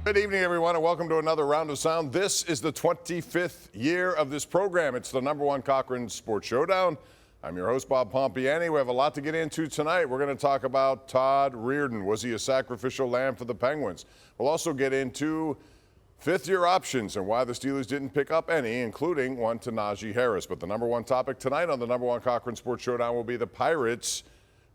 Good evening, everyone, and welcome to another Round of Sound. This is the 25th year of this program. It's the #1 Cochran Sports Showdown. I'm your host, Bob Pompeani. We have a lot to get into tonight. We're going to talk about Todd Reardon. Was he a sacrificial lamb for the Penguins? We'll also get into fifth-year options and why the Steelers didn't pick up any, including one to Najee Harris. But the #1 topic tonight on the #1 Cochran Sports Showdown will be the Pirates,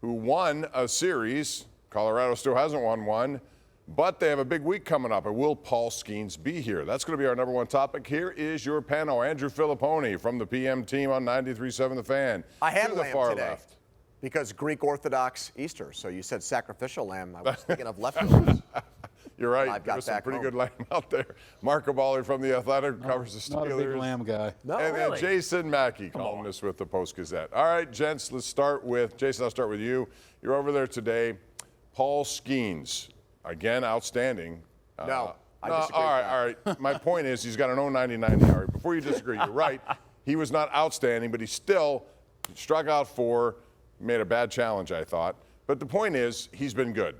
who won a series. Colorado still hasn't won one, but they have a big week coming up. And will Paul Skeens be here? That's going to be our #1 topic. Here is your panel. Andrew Fillipponi from the PM team on 93.7 The Fan. I had to the lamb far today left. because Greek Orthodox Easter. So you said sacrificial lamb. I was thinking of leftovers. You're right. I've There's some pretty good lamb out there. Mark Kaboly from The Athletic covers the Steelers. Not a big lamb guy. No, And really. Jason Mackey, columnist with the Post-Gazette. All right, gents, let's start with, Jason, I'll start with you. You're over there today. Paul Skeens, again, outstanding. No, I no, disagree all with right, all right. My point is he's got an 0.99 ERA. Before you disagree, you're right. He was not outstanding, but he still struck out 4, made a bad challenge, I thought. But the point is he's been good.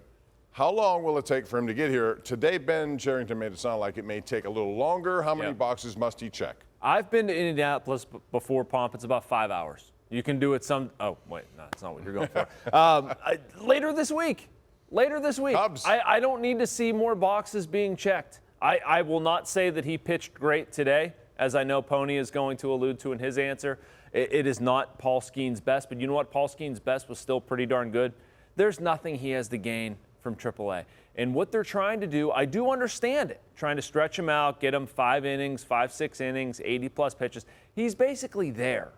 How long will it take for him to get here? Today, Ben Sherrington made it sound like it may take a little longer. How many boxes must he check? I've been to Indianapolis before, Pomp. It's about 5 hours. You can do it some. Oh, wait, no, that's not what you're going for. Later this week. Later this week. Cubs. I don't need to see more boxes being checked. I will not say that he pitched great today, as I know Pony is going to allude to in his answer. It is not Paul Skeens' best, but you know what? Paul Skeens' best was still pretty darn good. There's nothing he has to gain from AAA. And what they're trying to do, I do understand it, trying to stretch him out, get him 5 innings, 5-6 innings, 80-plus pitches. He's basically there.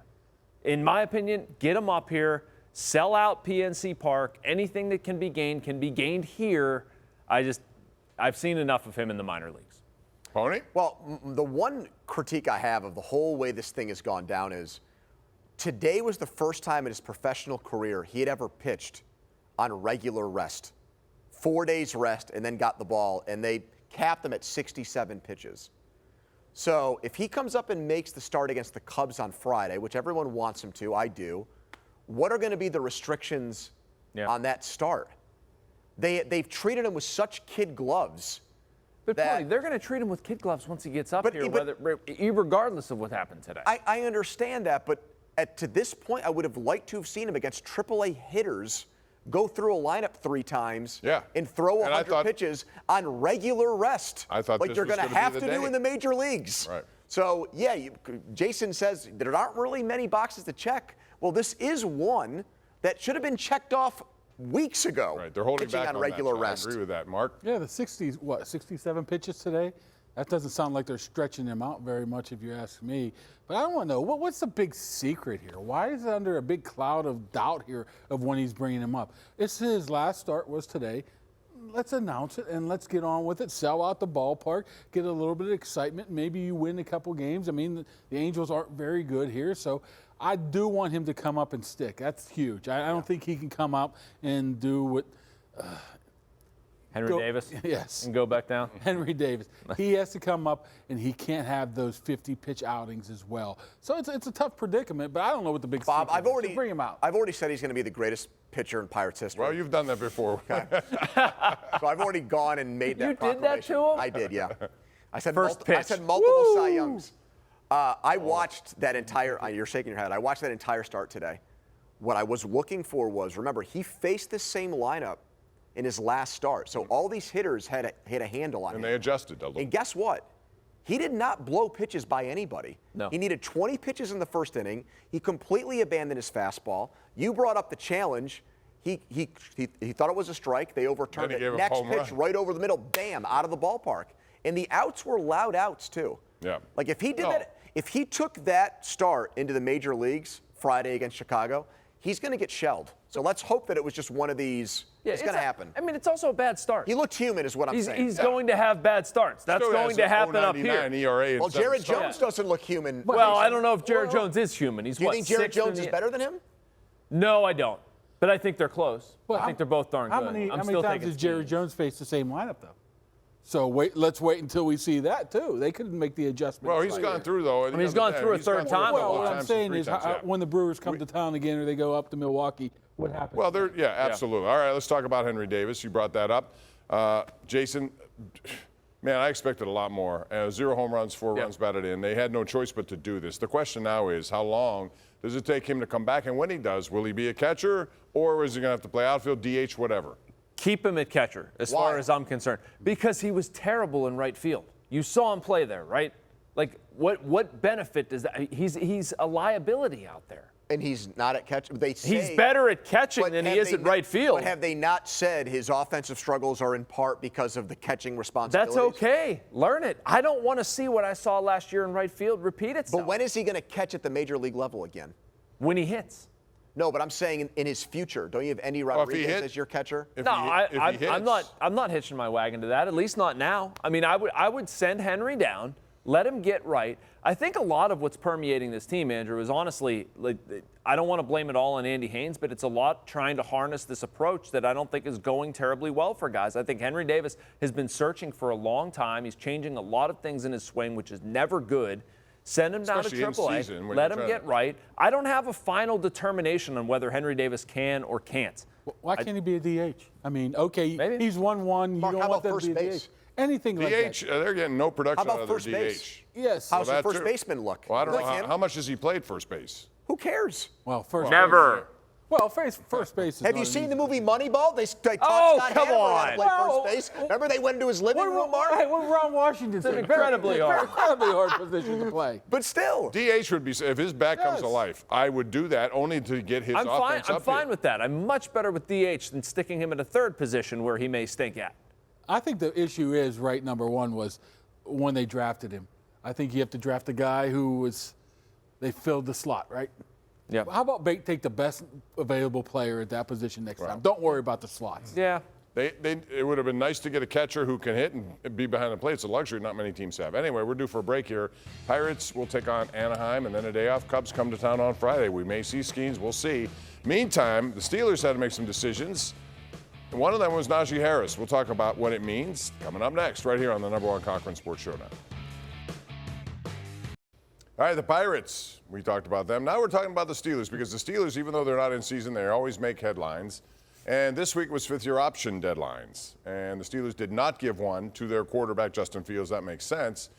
In my opinion, get him up here, sell out PNC Park. Anything that can be gained here. I've seen enough of him in the minor leagues. Pony? Well, the one critique I have of the whole way this thing has gone down is today was the first time in his professional career he had ever pitched on regular rest. 4 days rest and then got the ball, and they capped him at 67 pitches. So if he comes up and makes the start against the Cubs on Friday, which everyone wants him to, I do, what are going to be the restrictions on that start? They've treated him with such kid gloves. But Pony, they're going to treat him with kid gloves once he gets up here, regardless of what happened today. I understand that, but to this point, I would have liked to have seen him against AAA hitters go through a lineup 3 times and throw 100 pitches on regular rest. I thought like this they're was going to gonna have be to the do day. in the major leagues. Right. So, yeah, Jason says there aren't really many boxes to check. Well, this is one that should have been checked off weeks ago. Right, they're holding pitching back on on regular that, so rest. I agree with that. Mark? Yeah, the 67 pitches today? That doesn't sound like they're stretching him out very much if you ask me. But I want to know, what's the big secret here? Why is it under a big cloud of doubt here of when he's bringing him up? It's his last start was today. Let's announce it and let's get on with it. Sell out the ballpark, get a little bit of excitement. Maybe you win a couple games. I mean, the Angels aren't very good here, so I do want him to come up and stick. That's huge. I don't think he can come up and do what Henry Davis? Yes. And go back down? Henry Davis. He has to come up, and he can't have those 50-pitch outings as well. So it's a tough predicament, but I don't know what the big Bob, secret is. So bring him out. I've already said he's going to be the greatest pitcher in Pirates history. Well, you've done that before. So I've already gone and made that You did that proclamation. to him? I did, yeah. I said First I pitch. said multiple Woo! Cy Youngs. I watched that entire. You're shaking your head. I watched that entire start today. What I was looking for was, remember, he faced the same lineup in his last start. So all these hitters had a handle on him. And they adjusted a little. And guess what? He did not blow pitches by anybody. No. He needed 20 pitches in the first inning. He completely abandoned his fastball. You brought up the challenge. He thought it was a strike. They overturned Then he it. gave a Next home pitch run. right over the middle, bam, out of the ballpark. And the outs were loud outs too. Yeah. Like if he did that, if he took that start into the major leagues Friday against Chicago, he's going to get shelled. So let's hope that it was just one of these. It's going to happen. I mean, it's also a bad start. He looked human, is what I'm saying. He's going to have bad starts. That's Still going has to an happen up 0.99 here. ERA in Well, 7 Jared starts. Jones doesn't look human. Well, I don't know if Jared Jones is human. He's Do you what, think Jared sixth Jones in is the- better than him? No, I don't. But I think they're close. Well, I think they're both darn How good. many I'm times still has thinking Jerry Skeens. Jones faced the same lineup, though? So let's wait until we see that, too. They couldn't make the adjustment. Well, he's gone through, though. mean, he's gone through a third time. Well, what I'm times, saying 3 is times, yeah. when the Brewers come to town again or they go up to Milwaukee, what happens? Well, absolutely. All right, let's talk about Henry Davis. You brought that up. Jason, Man, I expected a lot more. 0 home runs, 4 Yep. runs batted in. They had no choice but to do this. The question now is, how long does it take him to come back? And when he does, will he be a catcher, or is he going to have to play outfield, DH, whatever? Keep him at catcher, as Why? far as I'm concerned, because he was terrible in right field. You saw him play there, right? Like, what benefit does that? He's a liability out there. And he's not at catch. They say, He's better at catching but than he have is they at not- right field. But have they not said his offensive struggles are in part because of the catching responsibilities? That's okay. Learn it. I don't want to see what I saw last year in right field repeat itself. But when is he going to catch at the major league level again? When he hits. No, but I'm saying in his future. Don't you have Andy if he Rodriguez hit- as your catcher? If No, he hits, I'm not hitching my wagon to that. At least not now. I mean, I would send Henry down, let him get right. I think a lot of what's permeating this team, Andrew, is honestly, like, I don't want to blame it all on Andy Haynes, but it's a lot trying to harness this approach that I don't think is going terribly well for guys. I think Henry Davis has been searching for a long time. He's changing a lot of things in his swing, which is never good. Send him down to Especially in AAA. season when Let you're him trying get to- right. I don't have a final determination on whether Henry Davis can or can't. Why can't he be a DH? I mean, okay, Maybe. he's 1-1. You Mark, don't how want about that to be a first base? DH. Anything like that. DH, they're getting no production How out about of their first DH. base? Yes. How's Well, the first too. baseman look? Well, I don't know Like him? how much has he played first base. Who cares? Well, first Never. Well, first base is Have not you an seen easy the movie Moneyball? They taught Oh, Scott come Hanna how on. to play Well, first base. Remember they went into his living room, Mark? Hey, well, Ron Washington's It's incredibly hard. incredibly hard position to play. But still. DH would be, if his back comes to Yes. life, I would do that only to get his I'm fine. offense I'm up fine here. with that. I'm much better with DH than sticking him at a third position where he may stink at. I think the issue is right. Number one was when they drafted him. I think you have to draft a guy who was. They filled the slot, right? Yeah. How about take the best available player at that position next time? Don't worry about the slots. Yeah. It would have been nice to get a catcher who can hit and be behind the plate. It's a luxury not many teams have. Anyway, we're due for a break here. Pirates will take on Anaheim, and then a day off. Cubs come to town on Friday. We may see Skeens. We'll see. Meantime, the Steelers had to make some decisions. One of them was Najee Harris. We'll talk about what it means coming up next, right here on the #1 Cochran Sports Showdown. All right, the Pirates, we talked about them. Now we're talking about the Steelers, because the Steelers, even though they're not in season, they always make headlines. And this week was fifth-year option deadlines. And the Steelers did not give one to their quarterback, Justin Fields. That makes sense.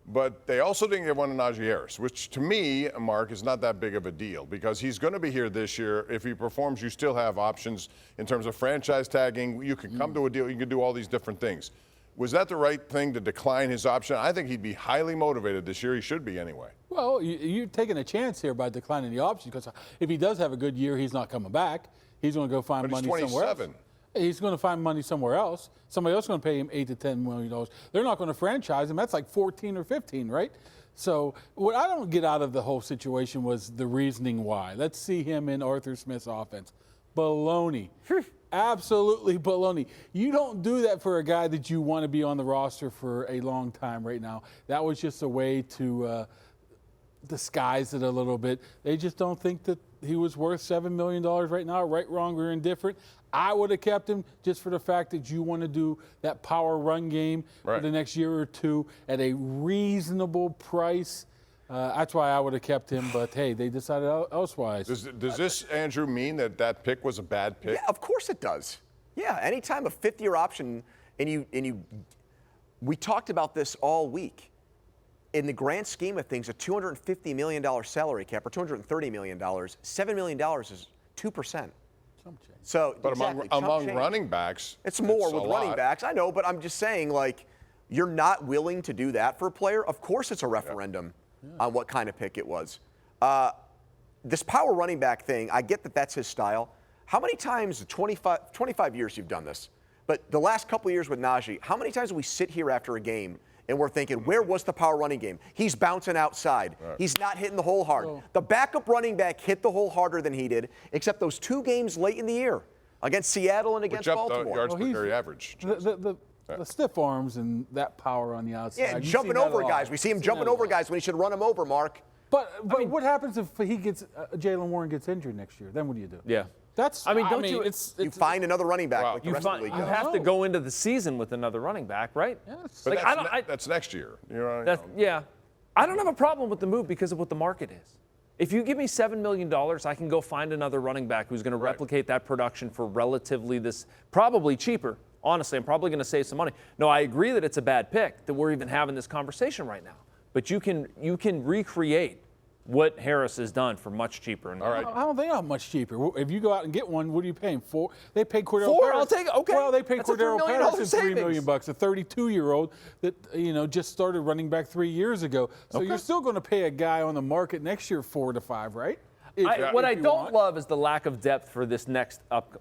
But they also didn't give one to Najee Harris, which to me, Mark, is not that big of a deal, because he's going to be here this year. If he performs, you still have options in terms of franchise tagging. You can come to a deal. You can do all these different things. Was that the right thing to decline his option? I think he'd be highly motivated this year. He should be anyway. Well, you're taking a chance here by declining the option, because if he does have a good year, he's not coming back. He's going to go find But he's money somewhere else. 27. He's going to find money somewhere else. Somebody else is going to pay him $8 to $10 million. They're not going to franchise him. That's like 14 or 15, right? So what I don't get out of the whole situation was the reasoning why. Let's see him in Arthur Smith's offense. Baloney. Absolutely baloney. You don't do that for a guy that you want to be on the roster for a long time right now. That was just a way to disguise it a little bit. They just don't think that he was worth $7 million right now, right, wrong, or indifferent. I would have kept him just for the fact that you want to do that power run game for the next year or two at a reasonable price. That's why I would have kept him, but hey, they decided elsewise. Does this, Andrew, mean that pick was a bad pick? Yeah, of course it does. Yeah, anytime a fifth-year option, we talked about this all week. In the grand scheme of things, a $250 million salary cap, or $230 million, $7 million is 2%. So, But exactly, among chump change. running backs, It's more a with running lot. backs. I know, but I'm just saying, like, you're not willing to do that for a player. Of course it's a referendum on what kind of pick it was. This power running back thing, I get that that's his style. How many times, 25 years you've done this, but the last couple of years with Najee, how many times do we sit here after a game and we're thinking, where was the power running game? He's bouncing outside. Right. He's not hitting the hole hard. The backup running back hit the hole harder than he did, except those 2 games late in the year against Seattle and against Which up the Baltimore. yards per carry average. The stiff arms and that power on the outside. Yeah, You see jumping that over a lot. guys. We see him Seen jumping that a over lot. guys when he should run them over, Mark. But what happens if he gets Jalen Warren gets injured next year? Then what do you do? Yeah. That's. I mean, don't you- It's You find another running back like the You, rest of the league you does. have to know. go into the season with another running back, right? Yes. But Like, that's next year. Yeah. I don't have a problem with the move because of what the market is. If you give me $7 million, I can go find another running back who's going to replicate that production for relatively probably cheaper, honestly, I'm probably going to save some money. No, I agree that it's a bad pick that we're even having this conversation right now. But you can recreate what Harris has done for much cheaper. All right. I don't think how much cheaper. If you go out and get one, what are you paying? $4? They paid Cordero $4? Patterson. I'll take it. Okay. Well, they paid That's a Cordero $3 million Patterson $3 savings. million, a 32-year-old that just started running back 3 years ago. So you're still going to pay a guy on the market next year $4 to $5, right? What I don't love is the lack of depth for this next up.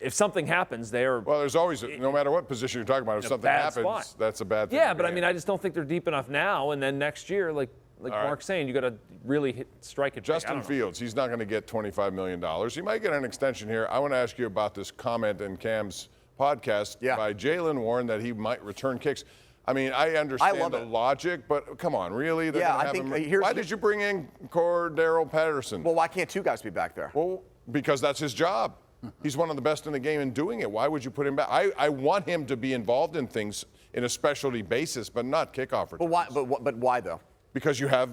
If something happens, Well, there's always, no matter what position you're talking about, if something happens, spot. that's a bad thing. Yeah, but I just don't think they're deep enough now. And then next year, like Mark's saying, you got to really strike it. Justin Fields, he's not going to get $25 million. He might get an extension here. I want to ask you about this comment in Cam's podcast by Jaylen Warren that he might return kicks. I understand the logic, but come on, really? Why did you bring in Cordero Patterson? Well, why can't two guys be back there? Well, because that's his job. He's one of the best in the game in doing it. Why would you put him back? I want him to be involved in things in a specialty basis, but not kickoff returns. But why though? Because you have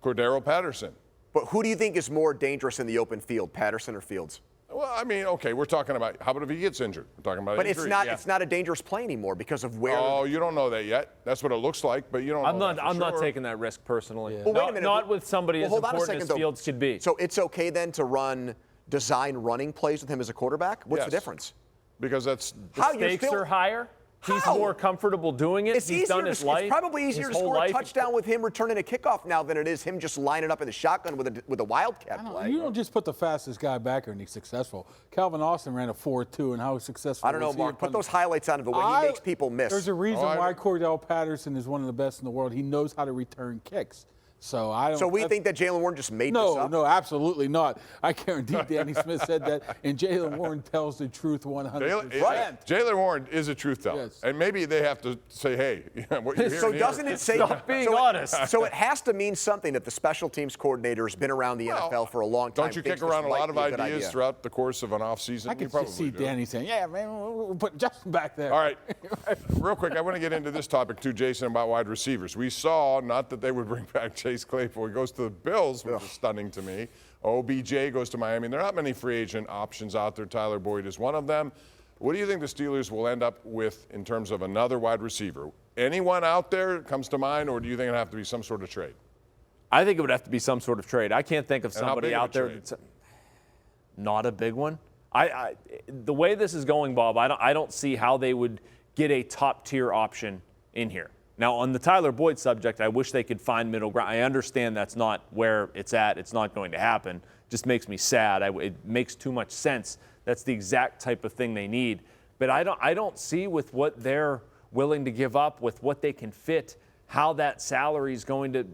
Cordero Patterson. But who do you think is more dangerous in the open field, Patterson or Fields? Well, okay, we're talking about how about if he gets injured? We're talking about But injury. it's not a dangerous play anymore because of where. Oh, you don't know that yet. That's what it looks like, but you don't know. I'm not taking that risk personally. Well, wait a minute. Not with somebody as important as Fields could be. So it's okay then to run design running plays with him as a quarterback? What's the difference? Because that's the stakes are higher. He's more comfortable doing it. He's done his life. It's probably easier to score a touchdown with him returning a kickoff now than it is him just lining up in the shotgun with a wildcat play. You don't just put the fastest guy back there and he's successful. Calvin Austin ran a 4.2, and how successful I don't know, Mark. Put those highlights on him, but when he makes people miss. There's a reason why Cordell Patterson is one of the best in the world. He knows how to return kicks. So I don't. So we think that Jaylen Warren just made this up? No, absolutely not. I guarantee Danny Smith said that, and Jaylen Warren tells the truth 100%. Right. Jaylen Warren is a truth teller, and maybe they have to say, "Hey, what you're hearing So here." doesn't it say? Stop being honest. So it has to mean something that the special teams coordinator has been around the NFL for a long time. Don't you kick around a lot of ideas throughout the course of an offseason? I can just see Danny saying, "Yeah, man, we'll put Justin back there." All right. Real quick, I want to get into this topic too, Jason, about wide receivers. We saw not that they would bring back Chase Claypool. He goes to the Bills, which is stunning to me. OBJ goes to Miami. There are not many free agent options out there. Tyler Boyd is one of them. What do you think the Steelers will end up with in terms of another wide receiver? Anyone out there comes to mind, or do you think it'll have to be some sort of trade? I think it would have to be some sort of trade. I can't think of somebody out there that's not a big one. The way this is going, Bob, I don't see how they would get a top-tier option in here. Now, on the Tyler Boyd subject, I wish they could find middle ground. I understand that's not where it's at. It's not going to happen. Just makes me sad. It makes too much sense. That's the exact type of thing they need. But I don't see with what they're willing to give up, with what they can fit, how that salary is going to.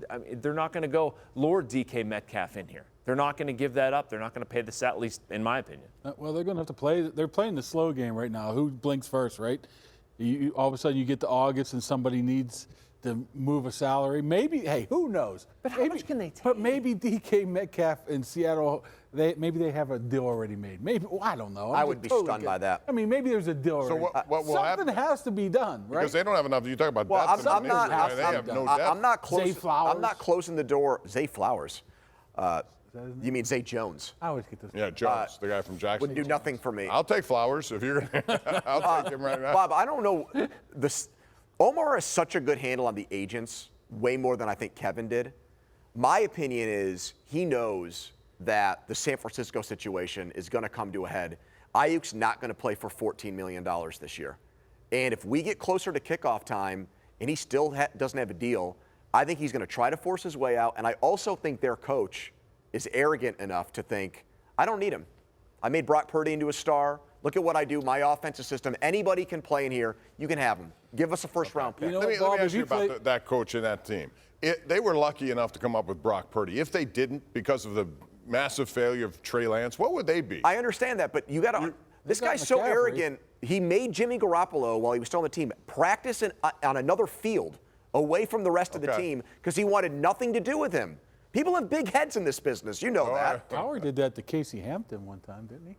They're not going to go lure DK Metcalf in here. They're not going to give that up. They're not going to pay the salary, at least in my opinion. Well, they're going to have to play. They're playing the slow game right now. Who blinks first, right? All of a sudden you get to August and somebody needs to move a salary. Maybe, hey, who knows? But how much can they take? But maybe DK Metcalf in Seattle, maybe they have a deal already made. Maybe, I don't know. I would be stunned by that. Maybe there's a deal already. So what will happen? Something has to be done, right? Because they don't have enough. You talk about depth. I'm not. They have no depth. I'm not close. Zay Flowers. I'm not closing the door. Zay Flowers. You mean Zay Jones? I always get this. Yeah, Jones, the guy from Jackson. Would do nothing for me. I'll take Flowers if you're going to. I'll take him right now. Bob, I don't know. Omar has such a good handle on the agents, way more than I think Kevin did. My opinion is he knows that the San Francisco situation is going to come to a head. Ayuk's not going to play for $14 million this year. And if we get closer to kickoff time and he still doesn't have a deal, I think he's going to try to force his way out. And I also think their coach is arrogant enough to think, I don't need him. I made Brock Purdy into a star. Look at what I do. My offensive system. Anybody can play in here. You can have him. Give us a first-round pick. Let me ask you about that coach and that team. They were lucky enough to come up with Brock Purdy. If they didn't, because of the massive failure of Trey Lance, what would they be? I understand that, but you got to. This guy's so arrogant. He made Jimmy Garoppolo, while he was still on the team, practice on another field away from the rest of the team because he wanted nothing to do with him. People have big heads in this business. You know that. Howard did that to Casey Hampton one time, didn't he?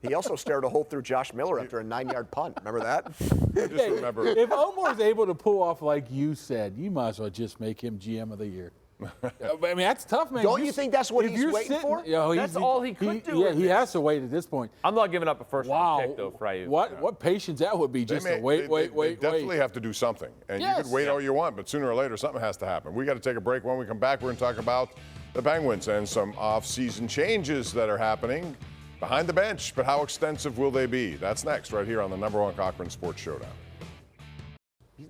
He also stared a hole through Josh Miller after a 9-yard punt. Remember that? I just remember. If Omar's able to pull off like you said, you might as well just make him GM of the year. I mean, that's tough, man. Don't you think that's what he's waiting for? That's all he could do Yeah, with he this. has to wait at this point. I'm not giving up a first round Wow. pick, though, for Ayuk. What patience that would be just to wait. They definitely have to do something. And you Yes. could wait all you want, but sooner or later something has to happen. We got to take a break. When we come back, we're going to talk about the Penguins and some off-season changes that are happening behind the bench. But how extensive will they be? That's next, right here on the #1 Cochran Sports Showdown.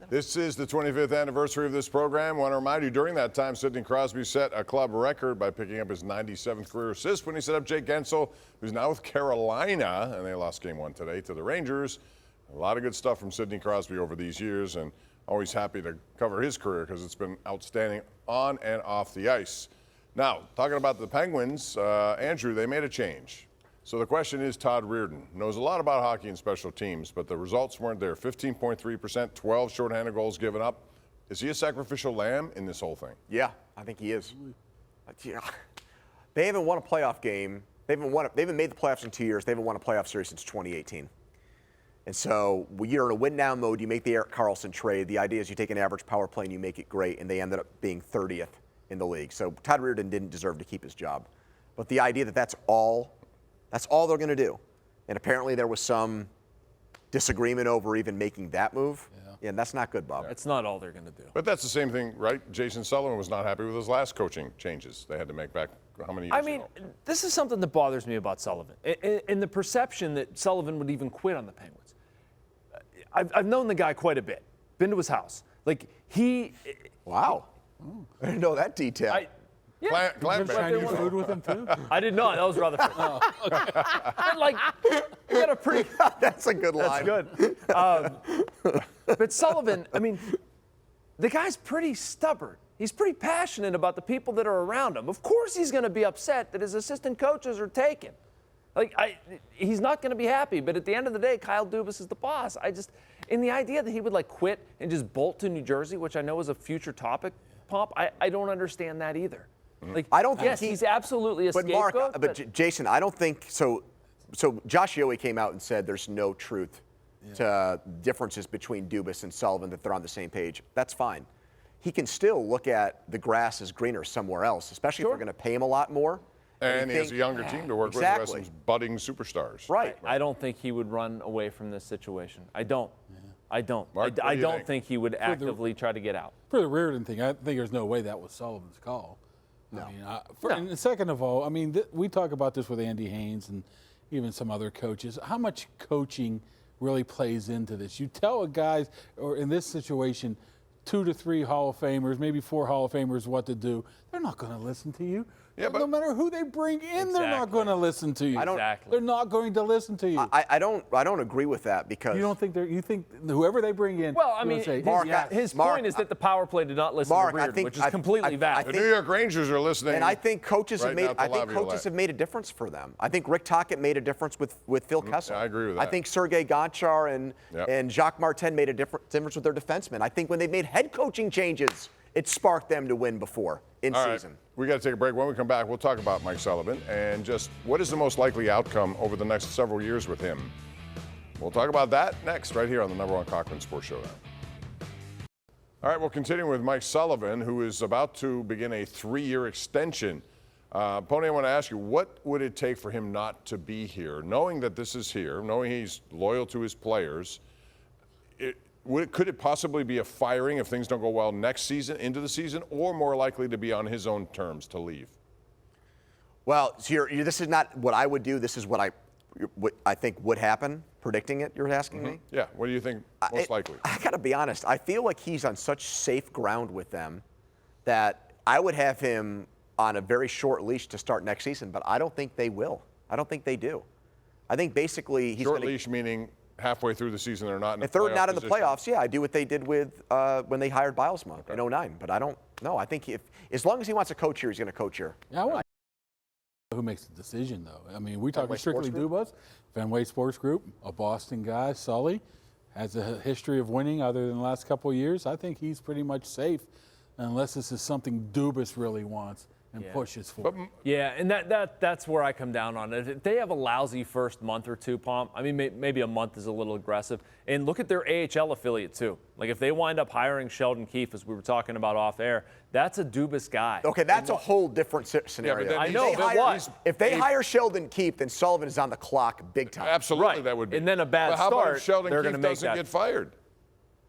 This is the 25th anniversary of this program. I want to remind you, during that time, Sidney Crosby set a club record by picking up his 97th career assist when he set up Jake Gensel, who's now with Carolina, and they lost game 1 today to the Rangers. A lot of good stuff from Sidney Crosby over these years, and always happy to cover his career because it's been outstanding on and off the ice. Now, talking about the Penguins, Andrew, they made a change. So the question is, Todd Reardon knows a lot about hockey and special teams, but the results weren't there. 15.3%, 12 shorthanded goals given up. Is he a sacrificial lamb in this whole thing? Yeah, I think he is. Yeah. They haven't won a playoff game. They haven't made the playoffs in 2 years. They haven't won a playoff series since 2018. And so when you're in a win-now mode, you make the Erik Karlsson trade. The idea is you take an average power play and you make it great, and they ended up being 30th in the league. So Todd Reardon didn't deserve to keep his job. But the idea that that's all they're going to do. And apparently there was some disagreement over even making that move. Yeah, and that's not good, Bob. It's not all they're going to do. But that's the same thing, right? Jason Sullivan was not happy with his last coaching changes they had to make back how many years ago? This is something that bothers me about Sullivan, and the perception that Sullivan would even quit on the Penguins. I've known the guy quite a bit. Been to his house. Like, Wow. I didn't know that detail. Glad Chinese food with him too. I did not. That was Rutherford. But like, you got a pretty. That's a good line. That's good. But Sullivan, I mean, the guy's pretty stubborn. He's pretty passionate about the people that are around him. Of course, he's going to be upset that his assistant coaches are taken. Like, he's not going to be happy. But at the end of the day, Kyle Dubas is the boss. In the idea that he would like quit and just bolt to New Jersey, which I know is a future topic, Pomp, I don't understand that either. Like, I don't think yes, he's absolutely a But scapegoat. Mark, Jason, I don't think so. So Josh Yohe came out and said there's no truth to differences between Dubas and Sullivan, that they're on the same page. That's fine. He can still look at the grass is greener somewhere else, especially if they're going to pay him a lot more. And he has a younger team to work with who has some budding superstars. Right. I don't think he would run away from this situation. I don't. I don't. Mark, I don't think he would actively try to get out. For the Reardon thing, I think there's no way that was Sullivan's call. No. I mean, and second of all, I mean, we talk about this with Andy Haynes and even some other coaches. How much coaching really plays into this? You tell a guys, or in this situation, 2 to 3 Hall of Famers, maybe 4 Hall of Famers, what to do. They're not going to listen to you. Yeah, but no matter who they bring in, they're not going to listen to you. They're not going to listen to you. I don't agree with that because you don't think you think whoever they bring in. Well, I mean, his point is that the power play did not listen to Reardon, which is completely valid. The New York Rangers are listening. And I think coaches right have made a difference for them. I think Rick Tocchet made a difference with Phil Kessel. Yeah, I agree with that. I think Sergei Gonchar and Jacques Martin made a difference with their defensemen. I think when they made head coaching changes, it sparked them to win before in season. Right. We got to take a break. When we come back, we'll talk about Mike Sullivan and just what is the most likely outcome over the next several years with him. We'll talk about that next, right here on the #1 Cochran Sports Showdown. All right, we'll continue with Mike Sullivan, who is about to begin a 3-year extension. Pony, I want to ask you, what would it take for him not to be here, knowing that this is here, knowing he's loyal to his players? Could it possibly be a firing if things don't go well next season, into the season, or more likely to be on his own terms to leave? Well, so this is not what I would do. This is what I think would happen, predicting it, you're asking me? Yeah, what do you think most likely? I got to be honest. I feel like he's on such safe ground with them that I would have him on a very short leash to start next season, but I don't think they will. I don't think they do. I think basically he's short leash meaning halfway through the season they're not in the playoffs. If they're not in the playoffs, yeah, I do what they did with when they hired Bilesma in 2009. But I don't know. I think as long as he wants to coach here, he's going to coach here. Yeah, who makes the decision, though? I mean, we talking strictly Dubas, Fenway Sports Group, a Boston guy, Sully, has a history of winning other than the last couple of years. I think he's pretty much safe unless this is something Dubas really wants. and pushes for it. Yeah, and that's where I come down on it. If they have a lousy first month or two, Pomp, I mean, maybe a month is a little aggressive. And look at their AHL affiliate, too. Like, if they wind up hiring Sheldon Keefe, as we were talking about off air, that's a Dubas guy. Okay, that's a whole different scenario. then I know, but what? If they hire Sheldon Keefe, then Sullivan is on the clock big time. Absolutely, Right. that would be. And then a bad but how about start, if Sheldon they're Keefe gonna make doesn't that. get fired?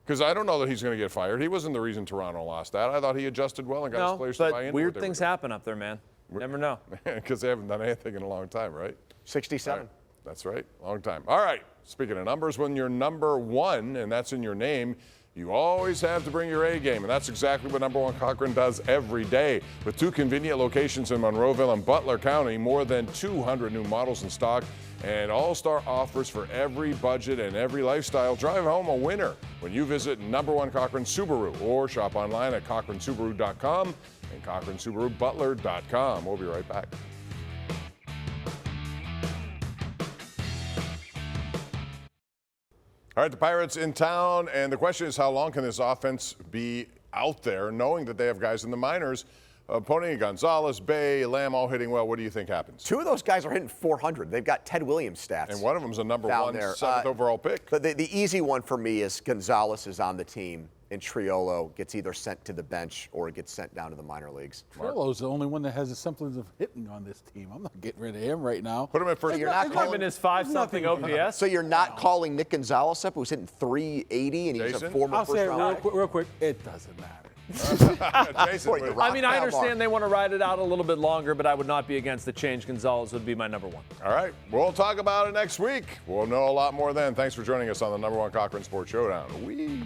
Because I don't know that he's going to get fired. He wasn't the reason Toronto lost that. I thought he adjusted well and got his No, players to buy but in. weird things happen up there, man. Never know. Because they haven't done anything in a long time, right? 67. Right. That's right, long time. All right, speaking of numbers, when you're number one, and that's in your name, you always have to bring your A game, and that's exactly what number one Cochran does every day. With 2 convenient locations in Monroeville and Butler County, more than 200 new models in stock, and all-star offers for every budget and every lifestyle. Drive home a winner when you visit number one Cochran Subaru or shop online at cochransubaru.com and cochransubarubutler.com. We'll be right back. All right, the Pirates in town, and the question is how long can this offense be out there, knowing that they have guys in the minors, Pony, Gonzalez, Bay, Lamb, all hitting well. What do you think happens? 2 of those guys are hitting 400. They've got Ted Williams stats. And one of them's a number down one, there. 7th overall pick. But the easy one for me is Gonzalez is on the team, and Triolo gets either sent to the bench or gets sent down to the minor leagues. Triolo's the only one that has a semblance of hitting on this team. I'm not getting rid of him right now. Put him at first. You're not Him in his 5-something OPS. So you're not calling Nick Gonzalez up, who's hitting 380, and he's Jason? a former I'll say it first-round pick? real quick. It doesn't matter. Jason, Boy, the what- rock I mean, I down understand bar. they want to ride it out a little bit longer, but I would not be against the change. Gonzalez would be my number one. all right, we'll talk about it next week. We'll know a lot more then. Thanks for joining us on the number one Cochran Sports Showdown. Whee!